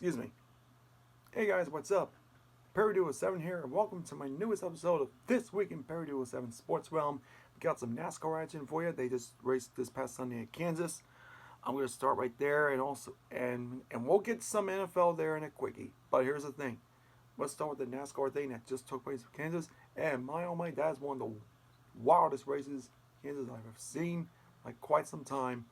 Excuse me. Hey guys, what's up? perrydew07 here, and welcome to my newest episode of This Week in perrydew07 Sports Realm. We got some NASCAR action for you. They just raced this past Sunday at Kansas. I'm going to start right there, and we'll get some NFL there in a quickie. But here's the thing. Let's start with the NASCAR thing that just took place in Kansas. And my oh my, that is one of the wildest races Kansas I've ever seen, like quite some time.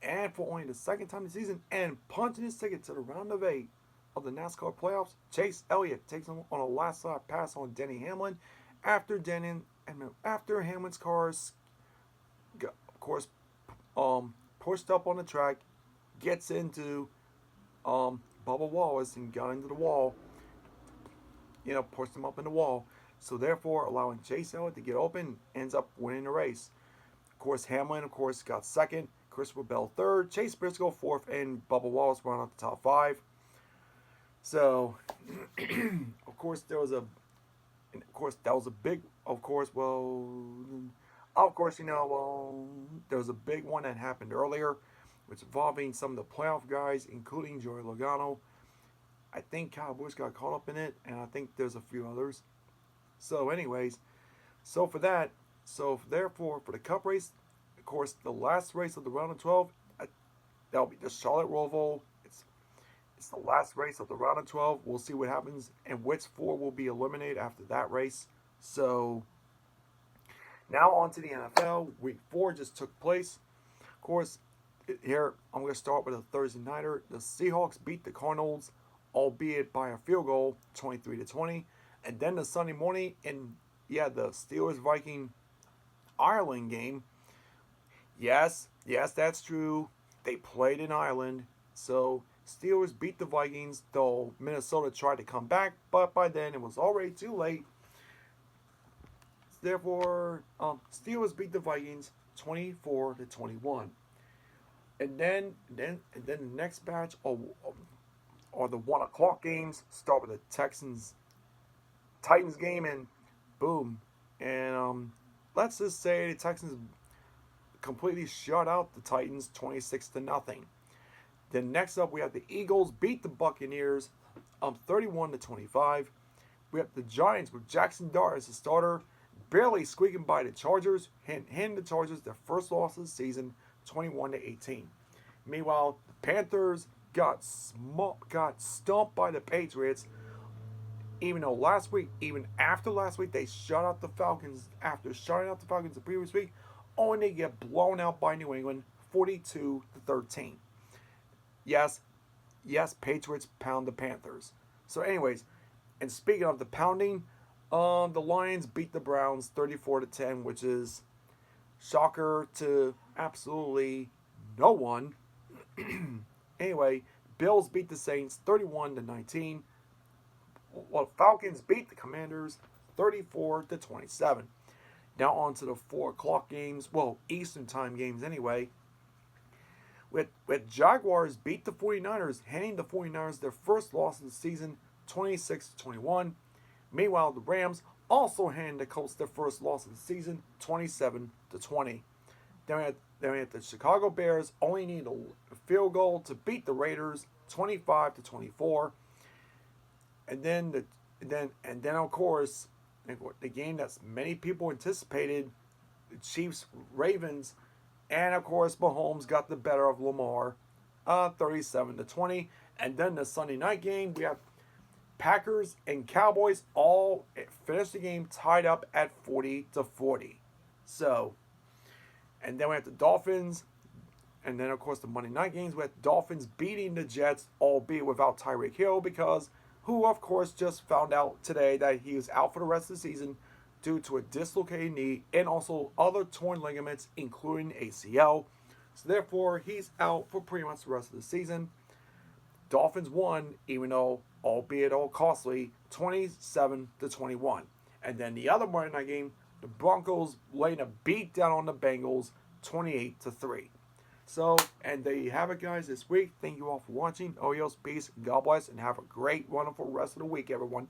And for only the second time this season, and punching his ticket to the round of 8 of the NASCAR playoffs, Chase Elliott takes him on a last lap pass on Denny Hamlin after Hamlin's cars, of course, pushed up on the track, gets into Bubba Wallace and got into the wall. Pushed him up in the wall. So therefore, allowing Chase Elliott to get open, ends up winning the race. Of course, Hamlin, got second. Christopher Bell third, Chase Briscoe fourth, and Bubba Wallace round out the top 5. So, of course, there was a big one that happened earlier, which involving some of the playoff guys, including Joey Logano. I think Kyle Busch got caught up in it, and I think there's a few others. So, anyways, therefore, for the Cup race, of course, the last race of the round of 12, that'll be the Charlotte Roval. It's the last race of the round of 12. We'll see what happens and which 4 will be eliminated after that race. So, now on to the NFL. Week 4 just took place. Of course, here I'm going to start with a Thursday nighter. The Seahawks beat the Cardinals, albeit by a field goal, 23-20. And then the Sunday morning, the Steelers-Viking-Ireland game. Yes, that's true. They played in Ireland. So, Steelers beat the Vikings, though Minnesota tried to come back, but by then it was already too late. Therefore, Steelers beat the Vikings 24-21. And then the next batch are the 1 o'clock games. Start with the Titans game, and boom. And let's just say the Texans completely shut out the Titans 26-0. Then next up, we have the Eagles beat the Buccaneers 31-25. We have the Giants with Jackson Dart as the starter, barely squeaking by the Chargers, handing the Chargers their first loss of the season, 21-18. Meanwhile, the Panthers got stumped by the Patriots, even after last week, they shut out the Falcons after shutting out the Falcons the previous week, only to get blown out by New England 42-13. Yes, Patriots pound the Panthers. So anyways, and speaking of the pounding, the Lions beat the Browns 34-10, which is shocker to absolutely no one. Anyway, Bills beat the Saints 31-19. Well, Falcons beat the Commanders 34-27. Now on to the 4 o'clock games. Well, Eastern time games anyway. With Jaguars beat the 49ers, handing the 49ers their first loss of the season, 26-21. Meanwhile, the Rams also handed the Colts their first loss of the season, 27-20. Then we had the Chicago Bears only need a field goal to beat the Raiders, 25-24. And then of course, the game that many people anticipated, the Chiefs-Ravens. And, of course, Mahomes got the better of Lamar, 37-20. And then the Sunday night game, we have Packers and Cowboys all finished the game tied up at 40-40. So, and then we have the Dolphins. And then, of course, the Monday night games with Dolphins beating the Jets, albeit without Tyreek Hill, because who, of course, just found out today that he is out for the rest of the season due to a dislocated knee and also other torn ligaments, including ACL. So therefore, he's out for pretty much the rest of the season. Dolphins won, even though, albeit all costly, 27-21. And then the other Monday night game, the Broncos laying a beat down on the Bengals, 28-3. So, and there you have it, guys, this week. Thank you all for watching. Peace, God bless, and have a great, wonderful rest of the week, everyone.